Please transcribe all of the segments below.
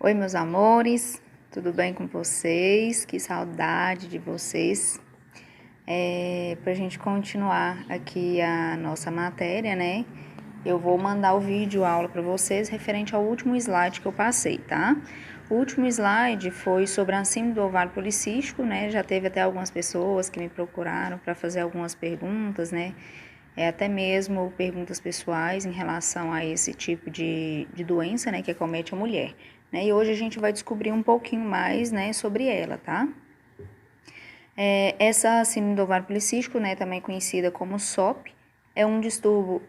Oi, meus amores, tudo bem com vocês? Que saudade de vocês. Para a gente continuar aqui a nossa matéria, né? Eu vou mandar o vídeo aula para vocês referente ao último slide que eu passei, tá? O último slide foi sobre a síndrome do ovário policístico, né? Já teve até algumas pessoas que me procuraram para fazer algumas perguntas, né? Até mesmo perguntas pessoais em relação a esse tipo de doença, né, que acomete a mulher, né? E hoje a gente vai descobrir um pouquinho mais, né, sobre ela, tá? Essa síndrome do ovário policístico, né, também conhecida como SOP, é um distúrbio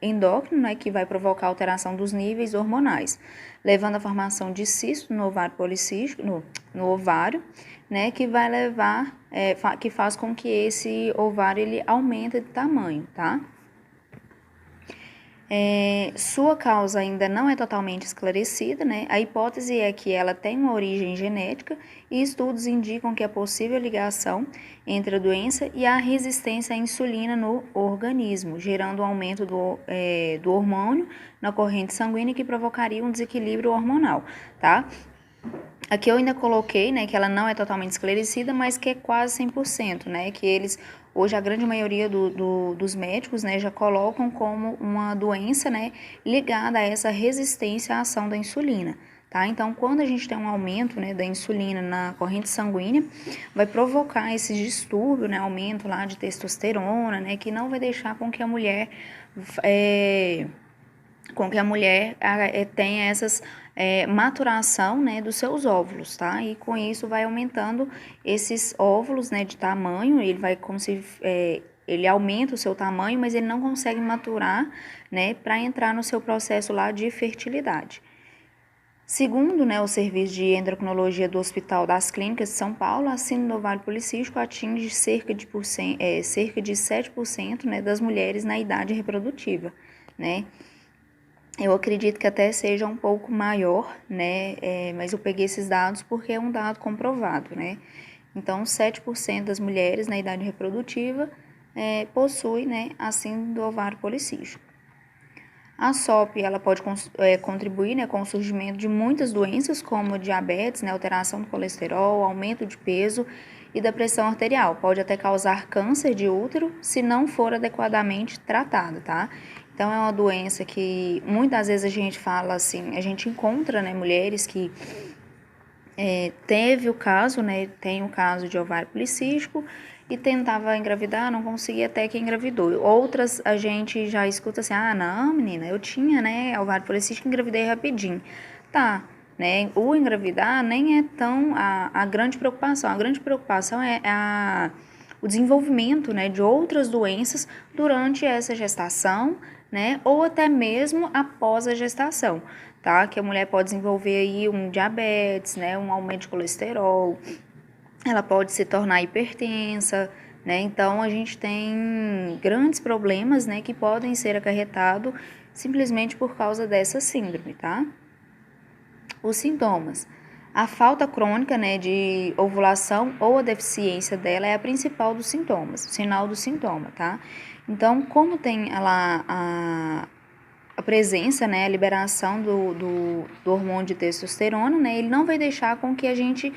endócrino, né, que vai provocar alteração dos níveis hormonais, levando à formação de cisto no ovário policístico, no ovário, né, que vai levar, que faz com que esse ovário ele aumente de tamanho, tá? Sua causa ainda não é totalmente esclarecida, né? A hipótese é que ela tem uma origem genética e estudos indicam que é possível ligação entre a doença e a resistência à insulina no organismo, gerando um aumento do hormônio na corrente sanguínea que provocaria um desequilíbrio hormonal, tá? Aqui eu ainda coloquei, né, que ela não é totalmente esclarecida, mas que é quase 100%, né, que eles, hoje a grande maioria dos médicos, né, já colocam como uma doença, né, ligada a essa resistência à ação da insulina, tá? Então, quando a gente tem um aumento, né, da insulina na corrente sanguínea, vai provocar esse distúrbio, né, aumento lá de testosterona, né, que não vai deixar com que a mulher tenha essas maturação, né, dos seus óvulos, tá? E com isso vai aumentando esses óvulos, né, de tamanho, ele vai ele aumenta o seu tamanho, mas ele não consegue maturar, né, para entrar no seu processo lá de fertilidade. Segundo, né, o Serviço de Endocrinologia do Hospital das Clínicas de São Paulo, a síndrome do ovário policístico atinge cerca de 7%, né, das mulheres na idade reprodutiva, né? Eu acredito que até seja um pouco maior, né? Mas eu peguei esses dados porque é um dado comprovado, né? Então, 7% das mulheres na idade reprodutiva possuem, né, a síndrome do ovário policístico. A SOP, ela pode contribuir, né, com o surgimento de muitas doenças, como diabetes, né, alteração do colesterol, aumento de peso e da pressão arterial. Pode até causar câncer de útero se não for adequadamente tratada, tá? Então, é uma doença que muitas vezes a gente fala assim, a gente encontra, né, mulheres que teve o caso, né, tem o caso de ovário policístico e tentava engravidar, não conseguia até que engravidou. Outras a gente já escuta assim, ah, não, menina, eu tinha, né, ovário policístico, engravidei rapidinho. Tá, né, o engravidar nem é tão a grande preocupação. A grande preocupação é o desenvolvimento, né, de outras doenças durante essa gestação, né, ou até mesmo após a gestação, tá? Que a mulher pode desenvolver aí um diabetes, né, um aumento de colesterol, ela pode se tornar hipertensa, né? Então a gente tem grandes problemas, né, que podem ser acarretados simplesmente por causa dessa síndrome, tá? Os sintomas. A falta crônica, né, de ovulação ou a deficiência dela é a principal dos sintomas, o sinal do sintoma, tá? Então, como tem lá a presença, né, a liberação do hormônio de testosterona, né, ele não vai deixar com que a gente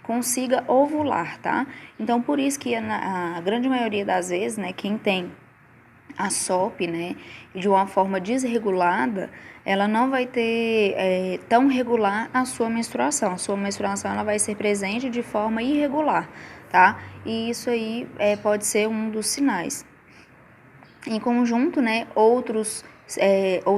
consiga ovular, tá? Então, por isso que a grande maioria das vezes, né, quem tem a SOP, né, de uma forma desregulada, ela não vai ter tão regular a sua menstruação. A sua menstruação ela vai ser presente de forma irregular, tá? E isso aí pode ser um dos sinais. Em conjunto, né, outros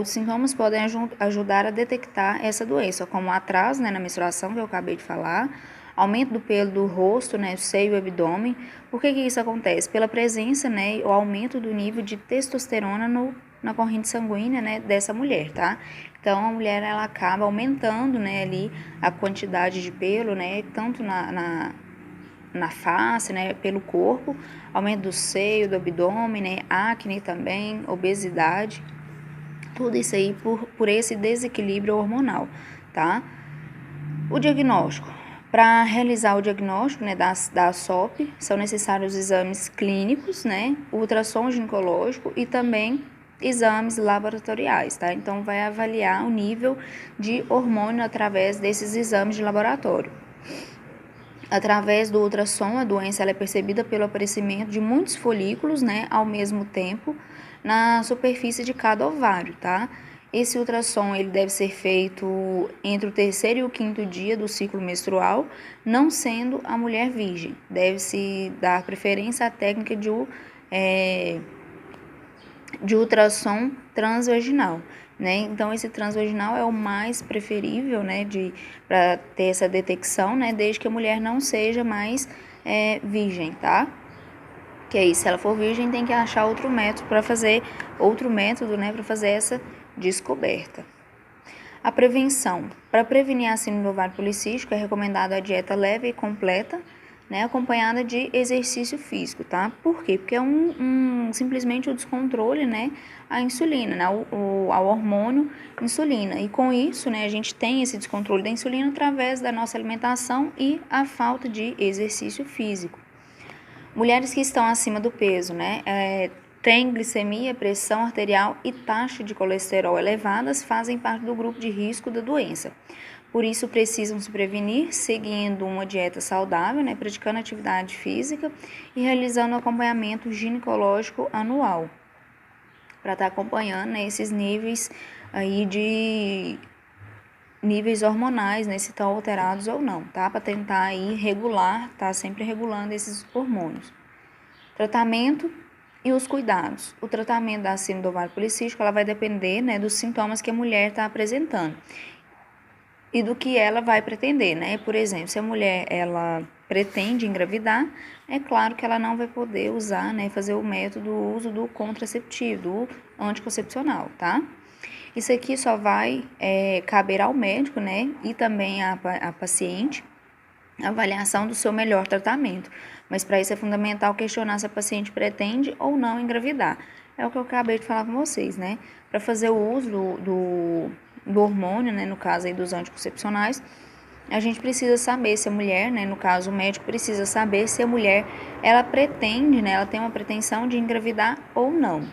sintomas podem ajudar a detectar essa doença, como atraso, né, na menstruação, que eu acabei de falar, aumento do pelo do rosto, né, seio e abdômen. Por que isso acontece? Pela presença, né, o aumento do nível de testosterona na corrente sanguínea, né, dessa mulher, tá? Então, a mulher, ela acaba aumentando, né, ali a quantidade de pelo, né, tanto na face, né, pelo corpo, aumento do seio, do abdômen, né, acne também, obesidade, tudo isso aí por esse desequilíbrio hormonal, tá? O diagnóstico. Para realizar o diagnóstico, né, da SOP, são necessários exames clínicos, né, ultrassom ginecológico e também exames laboratoriais, tá? Então, vai avaliar o nível de hormônio através desses exames de laboratório. Através do ultrassom, a doença ela é percebida pelo aparecimento de muitos folículos, né, ao mesmo tempo, na superfície de cada ovário, tá? Esse ultrassom ele deve ser feito entre o terceiro e o quinto dia do ciclo menstrual, não sendo a mulher virgem. Deve-se dar preferência à técnica de ultrassom transvaginal, né? Então, esse transvaginal é o mais preferível, né, para ter essa detecção, né, desde que a mulher não seja mais virgem, tá? Que aí, se ela for virgem, tem que achar outro método, né, para fazer essa descoberta. A prevenção. Para prevenir a síndrome do ovário policístico, é recomendada a dieta leve e completa, né, acompanhada de exercício físico, tá? Por quê? Porque é simplesmente o descontrole, né, à insulina, né, ao hormônio insulina. E com isso, né, a gente tem esse descontrole da insulina através da nossa alimentação e a falta de exercício físico. Mulheres que estão acima do peso, né, têm glicemia, pressão arterial e taxa de colesterol elevadas, fazem parte do grupo de risco da doença. Por isso, precisam se prevenir seguindo uma dieta saudável, né, praticando atividade física e realizando acompanhamento ginecológico anual, para estar acompanhando, né, esses níveis aí de níveis hormonais, né, se estão alterados ou não, tá? Para tentar aí regular, tá sempre regulando esses hormônios. Tratamento e os cuidados. O tratamento da síndrome do ovário policístico, ela vai depender, né, dos sintomas que a mulher está apresentando e do que ela vai pretender, né? Por exemplo, se a mulher ela pretende engravidar, é claro que ela não vai poder usar, né, fazer o uso do contraceptivo, do anticoncepcional, tá? Isso aqui só vai caber ao médico, né, e também à paciente, a avaliação do seu melhor tratamento. Mas para isso é fundamental questionar se a paciente pretende ou não engravidar. É o que eu acabei de falar com vocês, né? Para fazer o uso do hormônio, né, no caso aí dos anticoncepcionais, a gente precisa saber se a mulher, né, no caso o médico precisa saber se a mulher, ela pretende, né, ela tem uma pretensão de engravidar ou não.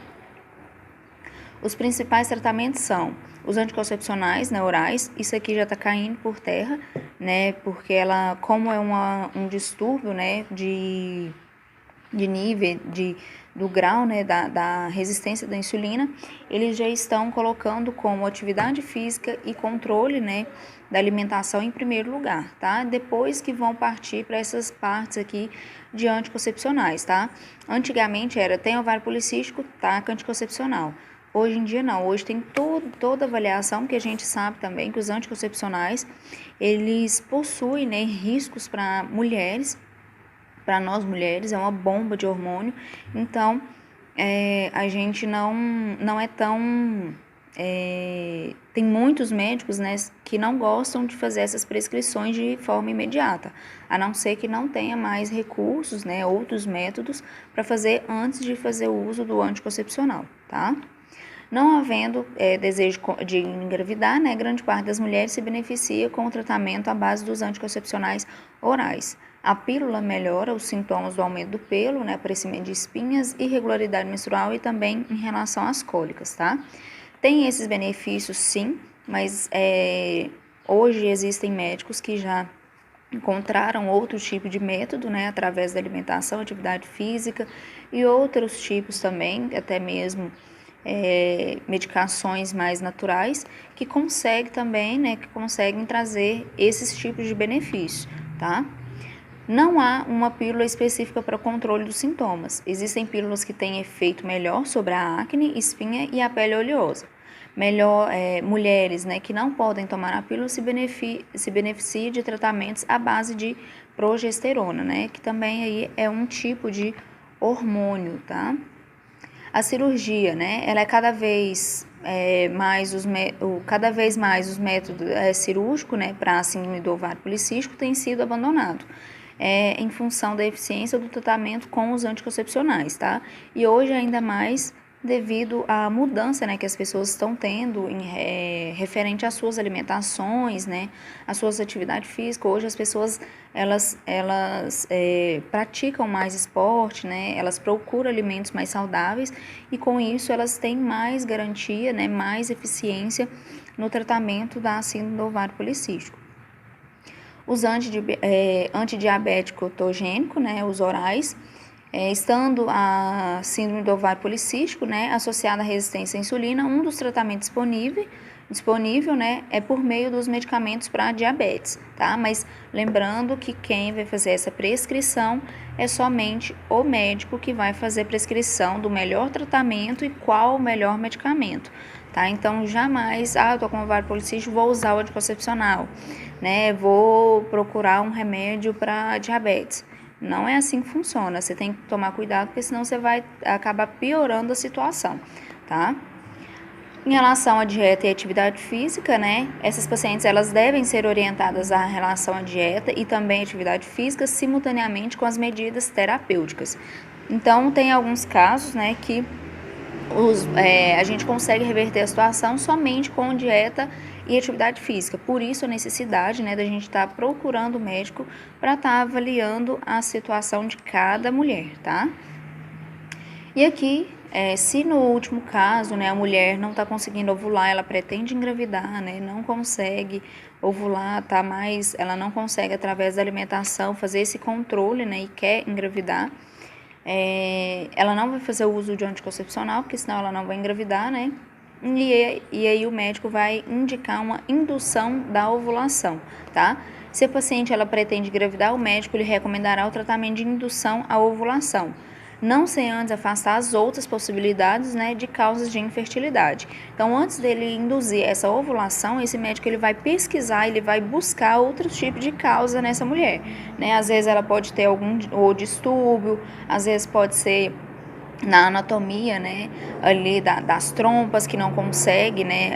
Os principais tratamentos são os anticoncepcionais, né, orais, isso aqui já está caindo por terra, né, porque ela, como é um distúrbio, né, de nível, do grau, né, da resistência da insulina, eles já estão colocando como atividade física e controle, né, da alimentação em primeiro lugar, tá? Depois que vão partir para essas partes aqui de anticoncepcionais, tá? Antigamente tem ovário policístico, taca anticoncepcional. Hoje em dia não, hoje tem toda avaliação, que a gente sabe também que os anticoncepcionais, eles possuem, né, riscos para mulheres, para nós mulheres, é uma bomba de hormônio, então a gente não é tão... tem muitos médicos, né, que não gostam de fazer essas prescrições de forma imediata, a não ser que não tenha mais recursos, né, outros métodos para fazer antes de fazer o uso do anticoncepcional, tá? Não havendo desejo de engravidar, né, grande parte das mulheres se beneficia com o tratamento à base dos anticoncepcionais orais. A pílula melhora os sintomas do aumento do pelo, né, aparecimento de espinhas, irregularidade menstrual e também em relação às cólicas, tá? Tem esses benefícios sim, mas hoje existem médicos que já encontraram outro tipo de método, né, através da alimentação, atividade física e outros tipos também, até mesmo medicações mais naturais, que conseguem também, né, que conseguem trazer esses tipos de benefícios, tá? Não há uma pílula específica para o controle dos sintomas. Existem pílulas que têm efeito melhor sobre a acne, espinha e a pele oleosa. Mulheres, né, que não podem tomar a pílula se beneficiam de tratamentos à base de progesterona, né, que também aí é um tipo de hormônio, tá? A cirurgia, né, ela é cada vez mais os métodos cirúrgicos, né, para a síndrome do ovário policístico tem sido abandonado, em função da eficiência do tratamento com os anticoncepcionais, tá? E hoje ainda mais devido à mudança, né, que as pessoas estão tendo referente às suas alimentações, né, às suas atividades físicas. Hoje as pessoas elas praticam mais esporte, né, elas procuram alimentos mais saudáveis e com isso elas têm mais garantia, né, mais eficiência no tratamento da síndrome do ovário policístico. Os antidiabético cetogênico, né, os orais, estando a síndrome do ovário policístico, né, associada à resistência à insulina, um dos tratamentos disponível, né, é por meio dos medicamentos para diabetes, tá? Mas lembrando que quem vai fazer essa prescrição é somente o médico que vai fazer prescrição do melhor tratamento e qual o melhor medicamento, tá? Então, jamais, eu tô com ovário policístico, vou usar o anticoncepcional, né? Vou procurar um remédio para diabetes. Não é assim que funciona, você tem que tomar cuidado, porque senão você vai acabar piorando a situação, tá? Em relação à dieta e atividade física, né, essas pacientes elas devem ser orientadas à relação à dieta e também à atividade física simultaneamente com as medidas terapêuticas. Então, tem alguns casos, né, que a gente consegue reverter a situação somente com dieta e atividade física. Por isso a necessidade, né, da gente estar procurando o médico para estar avaliando a situação de cada mulher, tá? E aqui, se no último caso, né, a mulher não está conseguindo ovular, ela pretende engravidar, né, não consegue ovular, tá mais, ela não consegue através da alimentação fazer esse controle, né, e quer engravidar, ela não vai fazer o uso de anticoncepcional, porque senão ela não vai engravidar, né? E aí o médico vai indicar uma indução da ovulação, tá? Se a paciente ela pretende engravidar, o médico lhe recomendará o tratamento de indução à ovulação, não sem antes afastar as outras possibilidades, né, de causas de infertilidade. Então, antes dele induzir essa ovulação, esse médico ele vai pesquisar, ele vai buscar outros tipos de causa nessa mulher, né? Às vezes ela pode ter algum distúrbio, às vezes pode ser na anatomia, né, ali das trompas, que não consegue, né,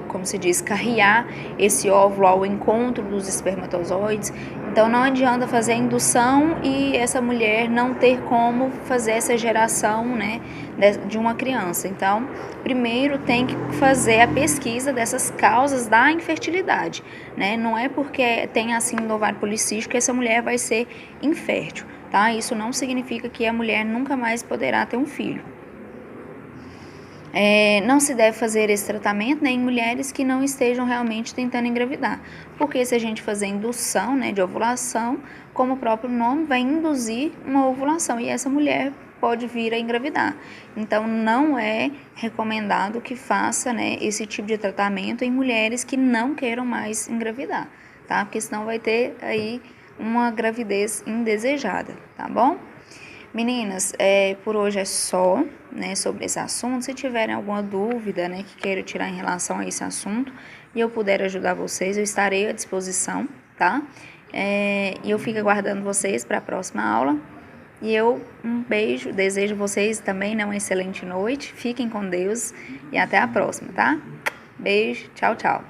como se diz, carrear esse óvulo ao encontro dos espermatozoides. Então, não adianta fazer a indução e essa mulher não ter como fazer essa geração, né, de uma criança. Então, primeiro tem que fazer a pesquisa dessas causas da infertilidade, né? Não é porque tem assim no ovário policístico que essa mulher vai ser infértil, tá? Isso não significa que a mulher nunca mais poderá ter um filho. Não se deve fazer esse tratamento, né, em mulheres que não estejam realmente tentando engravidar, porque se a gente fazer indução, né, de ovulação, como o próprio nome, vai induzir uma ovulação e essa mulher pode vir a engravidar. Então, não é recomendado que faça, né, esse tipo de tratamento em mulheres que não queiram mais engravidar, tá? Porque senão vai ter aí uma gravidez indesejada, tá bom? Meninas, por hoje é só, né, sobre esse assunto. Se tiverem alguma dúvida, né, que queiram tirar em relação a esse assunto e eu puder ajudar vocês, eu estarei à disposição, tá? E eu fico aguardando vocês para a próxima aula. E um beijo, desejo vocês também, né, uma excelente noite. Fiquem com Deus e até a próxima, tá? Beijo, tchau, tchau.